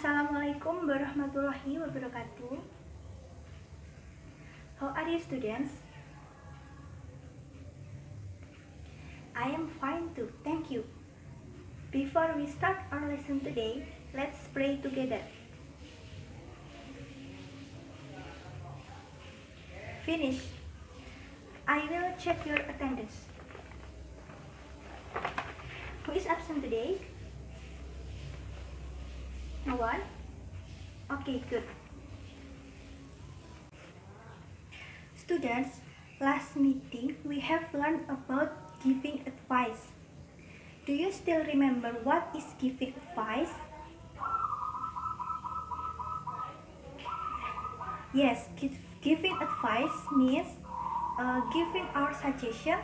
Assalamualaikum warahmatullahi wabarakatuh. How are you, students? I am fine too, thank you. Before we start our lesson today, let's pray together. Finish. I will check your attendance. Who is absent today? No one? Okay, good. Students, last meeting we have learned about giving advice. Do you still remember what is giving advice? Yes, giving advice means giving our suggestion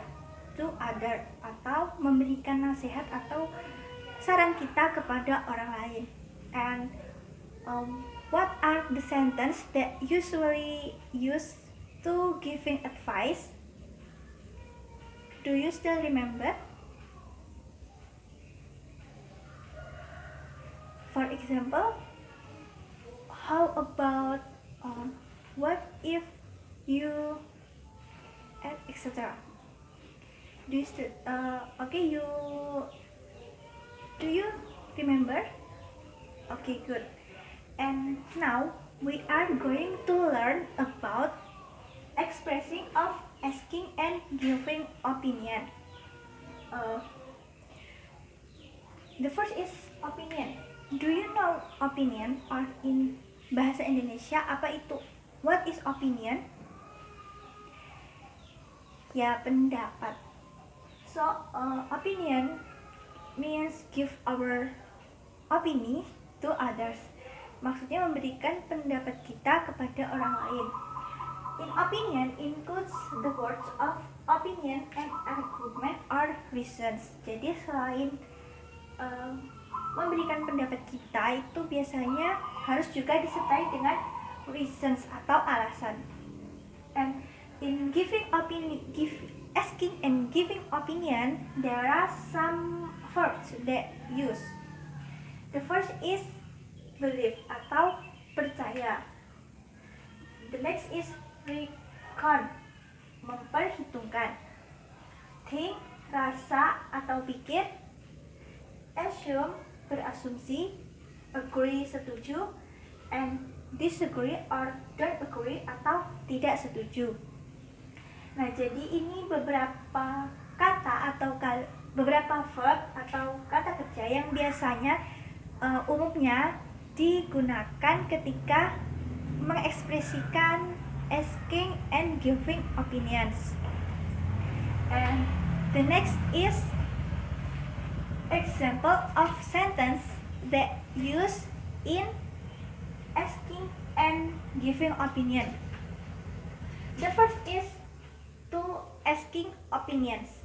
to other, atau memberikan nasihat atau saran kita kepada orang lain. And what are the sentences that usually used to giving advice? Do you still remember? For example, how about what if you etc. Do you still do you remember? Okay, good. And now we are going to learn about expressing of asking and giving opinion. The first is opinion. Do you know opinion, or in bahasa Indonesia apa itu? What is opinion? Ya, pendapat. So, opinion means give our opinion to others. Maksudnya memberikan pendapat kita kepada orang lain. In opinion includes the words of opinion and argument or reasons. Jadi selain memberikan pendapat kita, itu biasanya harus juga disertai dengan reasons atau alasan. And in asking and giving opinion, there are some verbs that use. The first is believe atau percaya. The next is reckon, memperhitungkan. Think, rasa atau pikir. Assume, berasumsi. Agree, setuju. And disagree or don't agree atau tidak setuju. Nah, jadi ini beberapa kata atau beberapa verb atau kata kerja yang biasanya umumnya digunakan ketika mengekspresikan asking and giving opinions. And the next is example of sentence that use in asking and giving opinion. The first is to asking opinions.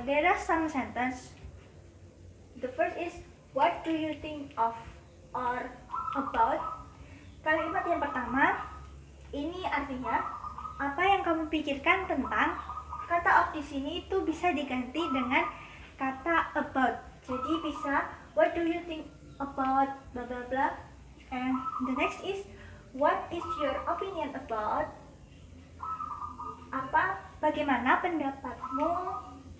There are some sentences. The first is, what do you think of or about? Kalimat yang pertama, ini artinya apa yang kamu pikirkan tentang. Kata of di sini itu bisa diganti dengan kata about. Jadi bisa, what do you think about blah blah blah. And the next is, what is your opinion about? Bagaimana pendapatmu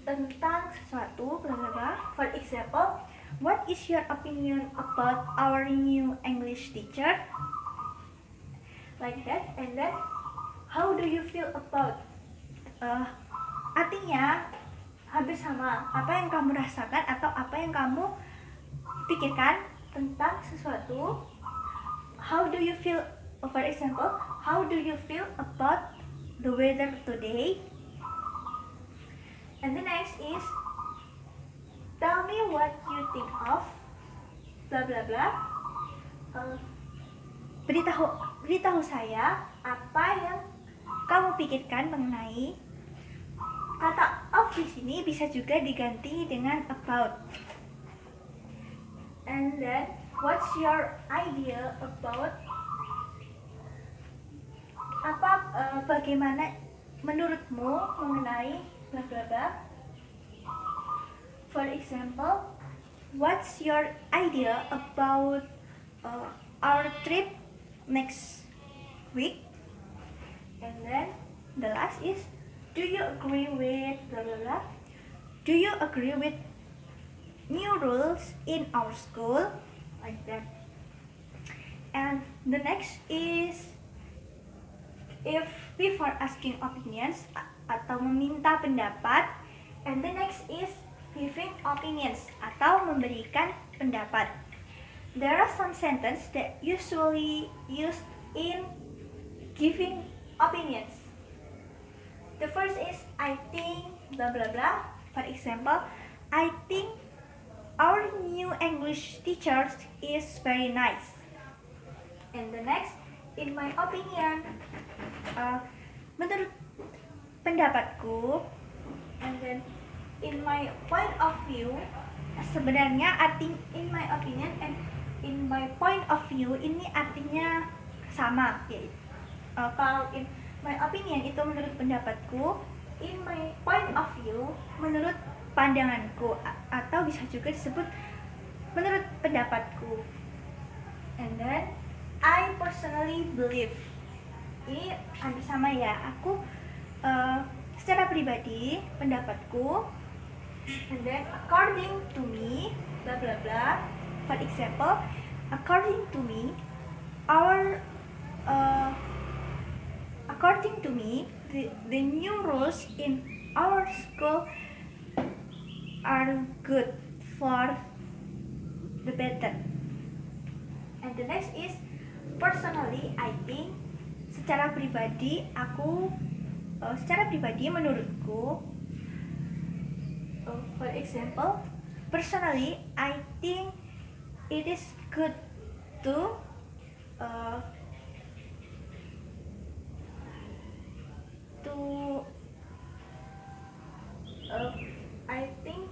tentang sesuatu bla bla bla. For example, what is your opinion about our new English teacher? Like that. And then, how do you feel about? Artinya hampir sama, apa yang kamu rasakan atau apa yang kamu pikirkan tentang sesuatu. How do you feel? For example, how do you feel about the weather today? And the next is, tell me what you think of blah blah blah. Beritahu saya apa yang kamu pikirkan mengenai. Kata of di sini bisa juga diganti dengan about. And then, what's your idea about? Bagaimana menurutmu mengenai bla bla bla. For example, what's your idea about our trip next week? And then the last is, do you agree with blah blah blah? Do you agree with new rules in our school? Like that. And the next is, if before asking opinions atau meminta pendapat, and the next is giving opinions atau memberikan pendapat. There are some sentences that usually used in giving opinions. The first is, I think blah blah blah. For example, I think our new English teacher is very nice. And the next, in my opinion, menurut pendapatku. And then in my point of view, sebenarnya arti in my opinion and in my point of view ini artinya sama, yaitu kalau in my opinion itu menurut pendapatku, in my point of view menurut pandanganku, atau bisa juga disebut menurut pendapatku. And then I personally believe, ini hampir sama ya, aku secara pribadi pendapatku. And then according to me blah blah blah. For example, according to me, according to me, the new rules in our school are good for the better. And the next is personally I think, secara pribadi menurutku. For example, personally I think it is good to I think,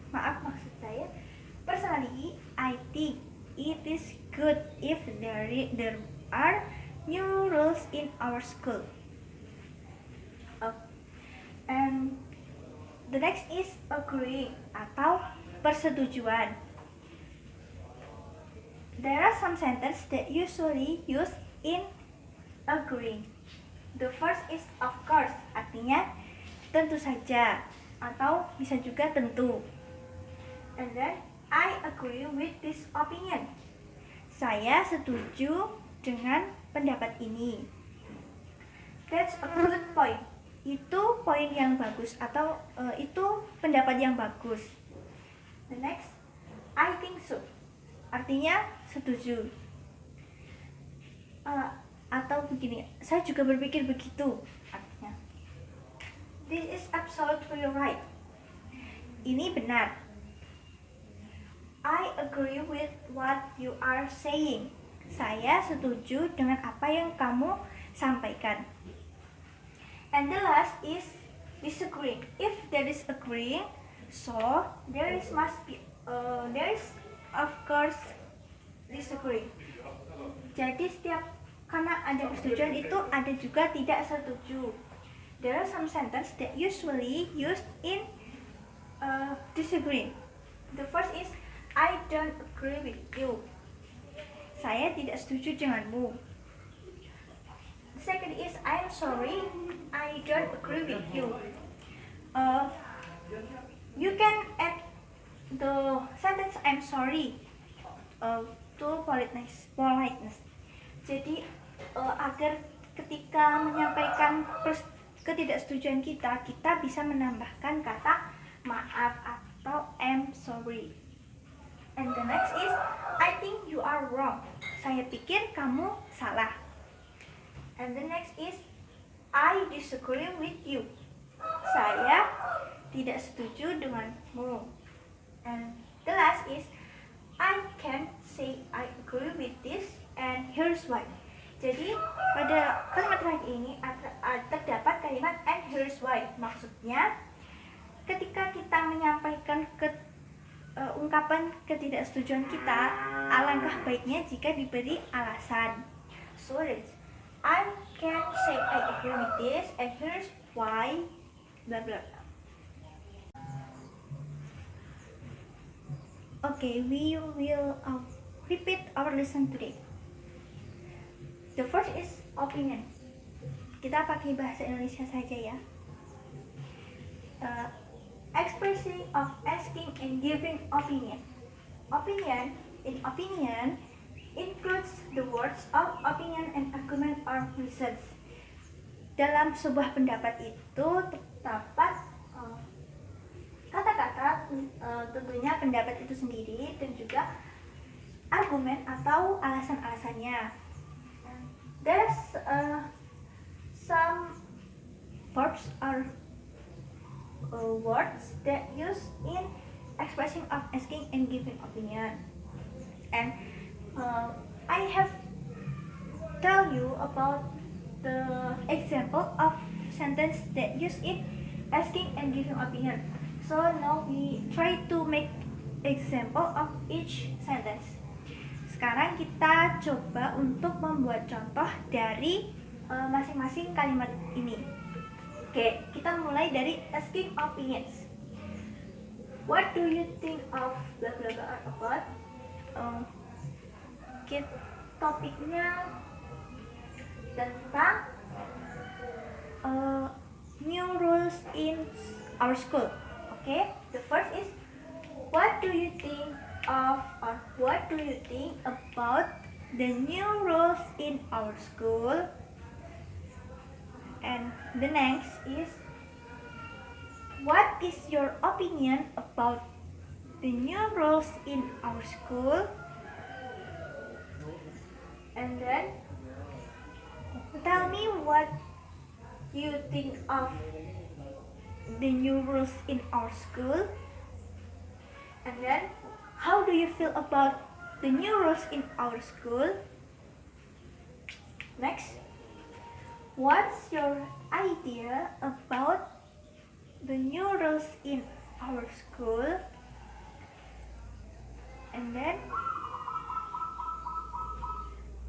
maksud saya, personally I think it is good if there are new rules in our school. And the next is agree atau persetujuan. There are some sentences that usually used in agree. The first is of course, artinya tentu saja atau bisa juga tentu. And then I agree with this opinion. Saya setuju dengan pendapat ini. That's a good point. Itu poin yang bagus atau itu pendapat yang bagus. The next, I think so. Artinya setuju. Atau begini, saya juga berpikir begitu. Artinya, this is absolutely right. Ini benar. I agree with what you are saying. Saya setuju dengan apa yang kamu sampaikan. And the last is disagree. If there is agreeing, so there is of course disagree. Jadi karena ada persetujuan itu ada juga tidak setuju. There are some sentences that usually used in disagree. The first is, I don't agree with you. Saya tidak setuju denganmu. The second is, I'm sorry, I don't agree with you. You can add the sentence I'm sorry to politeness. Jadi agar ketika menyampaikan ketidaksetujuan kita bisa menambahkan kata maaf atau I'm sorry. And the next is, I think you are wrong. Saya pikir kamu salah. And the next is, I disagree with you. Saya tidak setuju denganmu. And the last is, I can say I agree with this and here's why. Jadi pada kalimat terakhir ini terdapat kalimat and here's why. Maksudnya ketika kita menyampaikan ungkapan ketidaksetujuan kita, alangkah baiknya jika diberi alasan. So I can say I agree with this and here's why blah blah blah. Okay, we will repeat our lesson today. The first is opinion. Kita pakai bahasa Indonesia saja ya. Expressing of asking and giving opinion. In opinion includes the words of opinion and argument or reasons. Dalam sebuah pendapat itu terdapat kata-kata, tentunya pendapat itu sendiri dan juga argumen atau alasan-alasannya. There's some verbs or words that used in expressing of asking and giving opinion, and I have tell you about the example of sentence that used in asking and giving opinion. So now we try to make example of each sentence. Sekarang kita coba untuk membuat contoh dari masing-masing kalimat ini. Oke, kita mulai dari asking opinions. What do you think of blah blah blah about? Topiknya tentang new rules in our school. Okay, the first is what do you think of, or what do you think about the new rules in our school? And the next is what is your opinion about the new rules in our school? And then tell me what you think of the new rules in our school. And then how do you feel about the new rules in our school? Next, what's your idea about the new rules in our school? And then,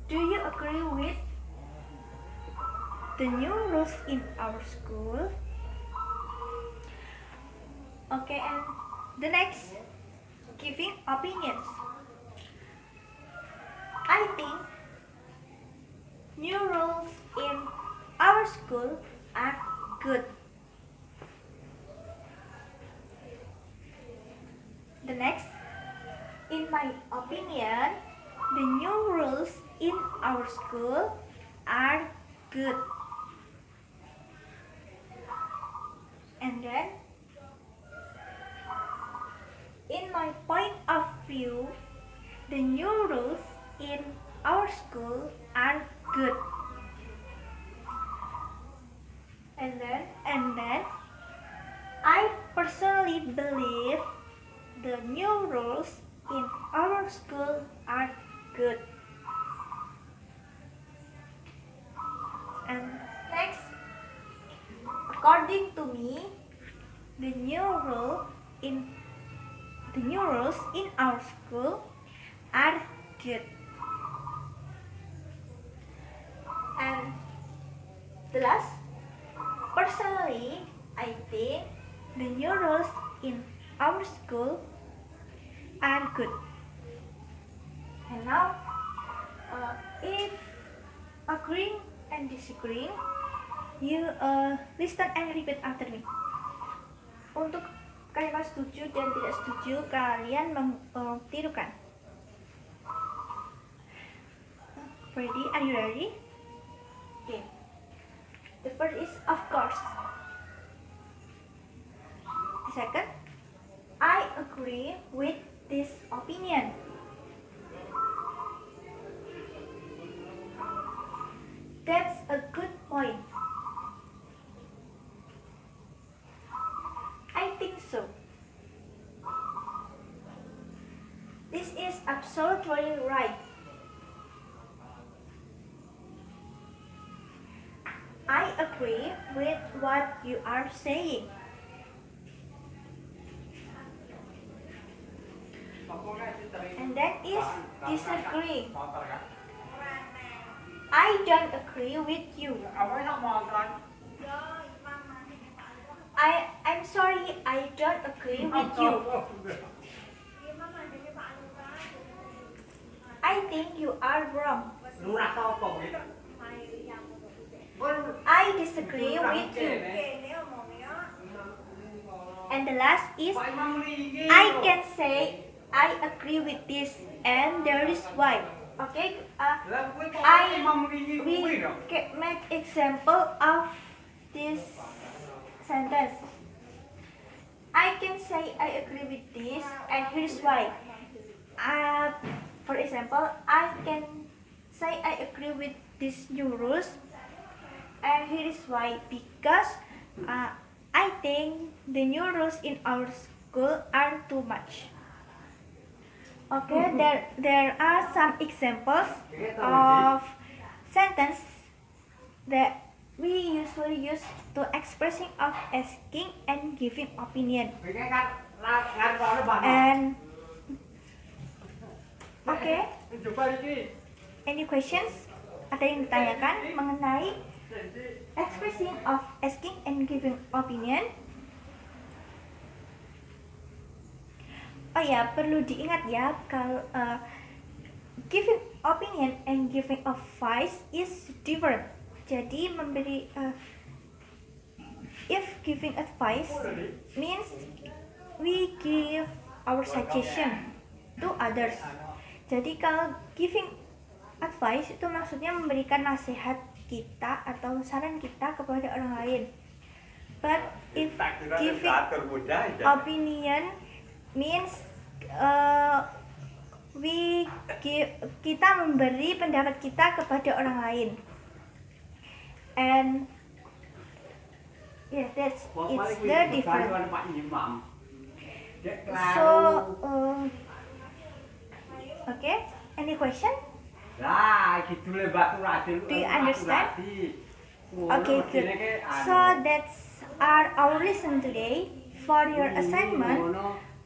do you agree with the new rules in our school? Okay, and the next, giving opinions. I think new rules in our school are good. The next, in my opinion, the new rules in our school are good. And then, in my point of view, the new rules in our school are good. And then I personally believe the new rules in our school are good. And next, according to me, the new rules in our school are good. And the last, personally, I think the new rules in our school are good. And now, if agreeing and disagreeing, you listen and repeat after me. Untuk kalimat setuju dan tidak setuju, kalian mentirukan. Ready? Are you ready? Okay. The first is of course. The second, I agree with this opinion. That's a good point. I think so. This is absolutely right. I agree with what you are saying. And that is disagree. I don't agree with you. I'm sorry, I don't agree with you. I think you are wrong. Lurah apa gitu? I disagree with you. And the last is I can say I agree with this and there is why. Okay, we can make example of this sentence. I can say I agree with this and here's why. For example, I can say I agree with these new rules and here is why. Because I think the new rules in our school are too much. Okay, there are some examples of sentence that we usually use to expressing of asking and giving opinion. And okay, any questions? Ada yang ditanyakan mengenai expressing of asking and giving opinion? Oh ya, perlu diingat ya kalau giving opinion and giving advice is different. Jadi memberi if giving advice means we give our suggestion to others. Jadi kalau giving advice itu maksudnya memberikan nasihat kita atau saran kita kepada orang lain. But if giving opinion means kita memberi pendapat kita kepada orang lain. And yeah, it's the difference. So okay, any question? Do you understand? Okay, good. So that's our lesson today. For your assignment,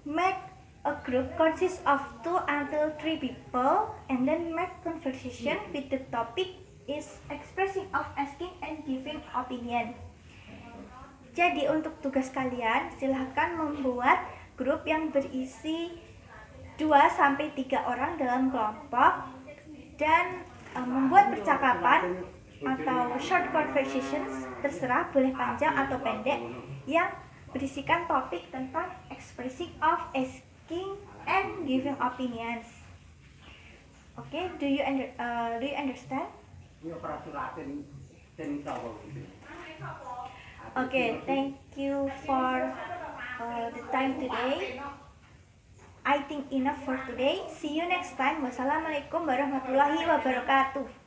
make a group consists of 2 until 3 people and then make conversation with the topic is expressing of asking and giving opinion. Jadi untuk tugas kalian silahkan membuat grup yang berisi 2 sampai 3 orang dalam kelompok dan membuat percakapan atau short conversations, terserah boleh panjang atau pendek, yang berisikan topik tentang expressing of asking and giving opinions. Okay, do you understand? Okay, thank you for the time today. I think enough for today. See you next time. Wassalamualaikum warahmatullahi wabarakatuh.